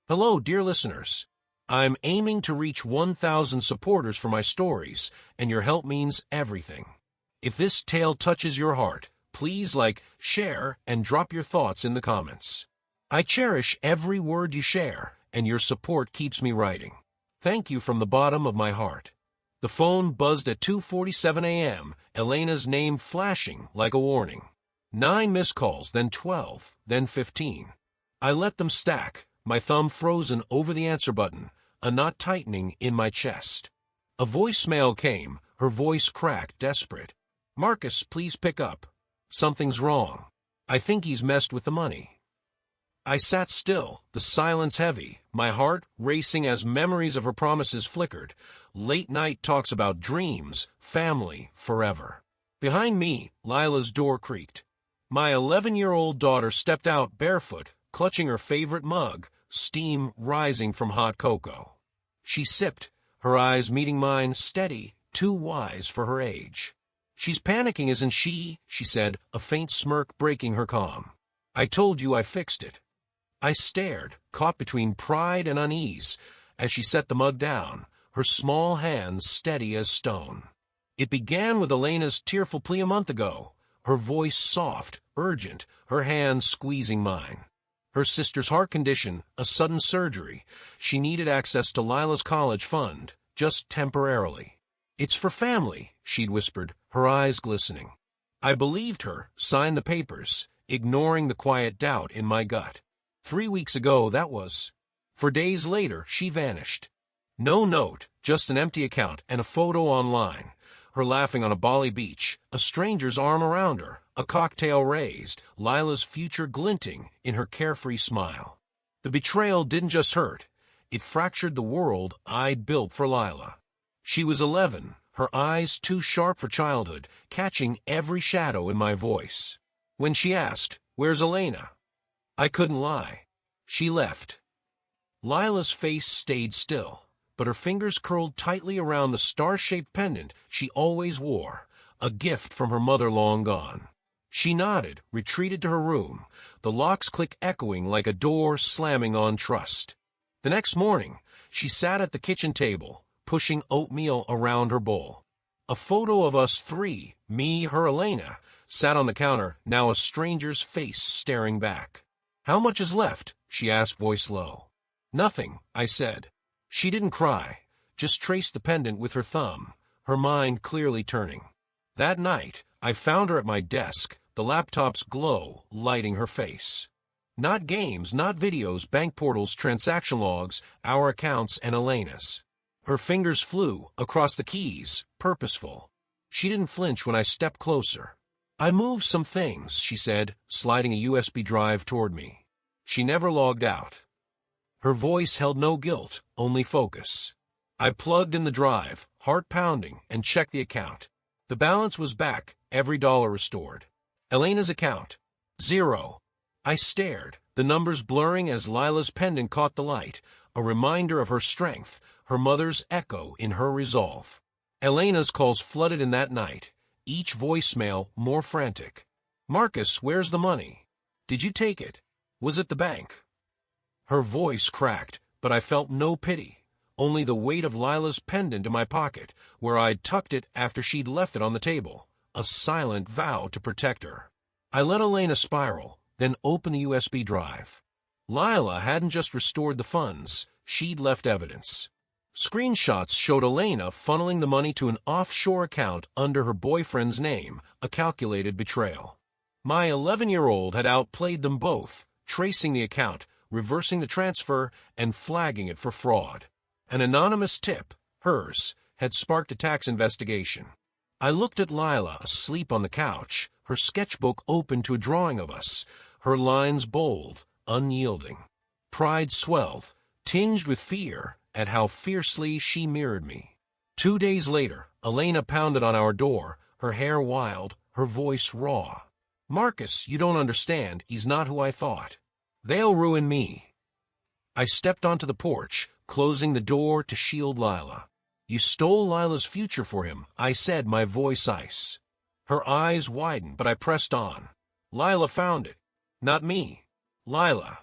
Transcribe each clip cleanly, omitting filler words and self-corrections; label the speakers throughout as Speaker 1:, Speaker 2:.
Speaker 1: Hello, dear listeners. I'm aiming to reach 1,000 supporters for my stories, and your help means everything. If this tale touches your heart, please like, share, and drop your thoughts in the comments. I cherish every word you share, and your support keeps me writing. Thank you from the bottom of my heart. The phone buzzed at 2:47 a.m., Elena's name flashing like a warning. 9 missed calls, then 12, then 15. I let them stack, my thumb frozen over the answer button, a knot tightening in my chest. A voicemail came, her voice cracked, desperate. "Marcus, please pick up. Something's wrong. I think he's messed with the money." I sat still, the silence heavy, my heart racing as memories of her promises flickered. Late night talks about dreams, family, forever. Behind me, Lila's door creaked. My 11-year-old daughter stepped out barefoot, clutching her favorite mug, steam rising from hot cocoa. She sipped, her eyes meeting mine, steady, too wise for her age. "She's panicking, isn't she?" she said, a faint smirk breaking her calm. "I told you I fixed it." I stared, caught between pride and unease, as she set the mug down, her small hands steady as stone. It began with Elena's tearful plea a month ago, her voice soft, urgent, her hands squeezing mine. Her sister's heart condition, a sudden surgery. She needed access to Lila's college fund, just temporarily. "It's for family," she'd whispered, her eyes glistening. I believed her, signed the papers, ignoring the quiet doubt in my gut. 3 weeks ago, that was. For days later, she vanished. No note, just an empty account and a photo online. Her laughing on a Bali beach, a stranger's arm around her, a cocktail raised, Lila's future glinting in her carefree smile. The betrayal didn't just hurt, it fractured the world I'd built for Lila. She was 11, her eyes too sharp for childhood, catching every shadow in my voice. When she asked, "Where's Elena?" I couldn't lie. She left. Lila's face stayed still, but her fingers curled tightly around the star-shaped pendant she always wore, a gift from her mother long gone. She nodded, retreated to her room, the lock's click echoing like a door slamming on trust. The next morning, she sat at the kitchen table, pushing oatmeal around her bowl. A photo of us three, me, her, Elena, sat on the counter, now a stranger's face staring back. "How much is left?" she asked, voice low. "Nothing," I said. She didn't cry, just traced the pendant with her thumb, her mind clearly turning. That night, I found her at my desk, the laptop's glow lighting her face. Not games, not videos, bank portals, transaction logs, our accounts and Elena's. Her fingers flew across the keys, purposeful. She didn't flinch when I stepped closer. "I moved some things," she said, sliding a USB drive toward me. She never logged out. Her voice held no guilt, only focus. I plugged in the drive, heart pounding, and checked the account. The balance was back, every dollar restored. Elena's account. 0. I stared, the numbers blurring as Lila's pendant caught the light, a reminder of her strength, her mother's echo in her resolve. Elena's calls flooded in that night, each voicemail more frantic. "Marcus, where's the money? Did you take it? Was it the bank?" Her voice cracked, but I felt no pity, only the weight of Lila's pendant in my pocket, where I'd tucked it after she'd left it on the table, a silent vow to protect her. I let Elena spiral, then opened the USB drive. Lila hadn't just restored the funds, she'd left evidence. Screenshots showed Elena funneling the money to an offshore account under her boyfriend's name, a calculated betrayal. My 11-year-old had outplayed them both, tracing the account, reversing the transfer, and flagging it for fraud. An anonymous tip, hers, had sparked a tax investigation. I looked at Lila, asleep on the couch, her sketchbook open to a drawing of us, her lines bold, unyielding. Pride swelled, tinged with fear at how fiercely she mirrored me. 2 days later, Elena pounded on our door, her hair wild, her voice raw. "Marcus, you don't understand, he's not who I thought. They'll ruin me." I stepped onto the porch, closing the door to shield Lila. "You stole Lila's future for him," I said, my voice ice. Her eyes widened, but I pressed on. "Lila found it. Not me. Lila."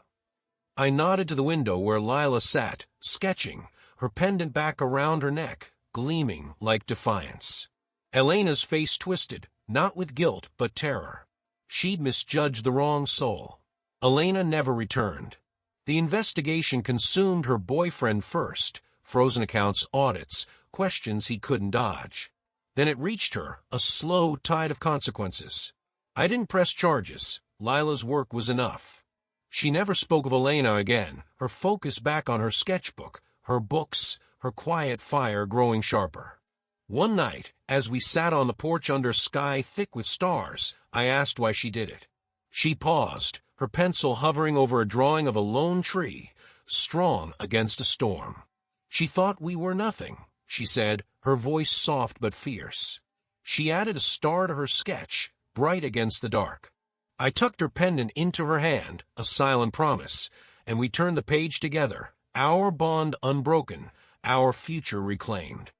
Speaker 1: I nodded to the window where Lila sat, sketching, her pendant back around her neck, gleaming like defiance. Elena's face twisted, not with guilt but terror. She'd misjudged the wrong soul. Elena never returned. The investigation consumed her boyfriend first, frozen accounts, audits, questions he couldn't dodge. Then it reached her, a slow tide of consequences. I didn't press charges. Lila's work was enough. She never spoke of Elena again, her focus back on her sketchbook, her books, her quiet fire growing sharper. One night, as we sat on the porch under sky thick with stars, I asked why she did it. She paused, her pencil hovering over a drawing of a lone tree, strong against a storm. She thought we were nothing, she said, her voice soft but fierce. She added a star to her sketch, bright against the dark. I tucked her pendant into her hand, a silent promise, and we turned the page together, our bond unbroken, our future reclaimed.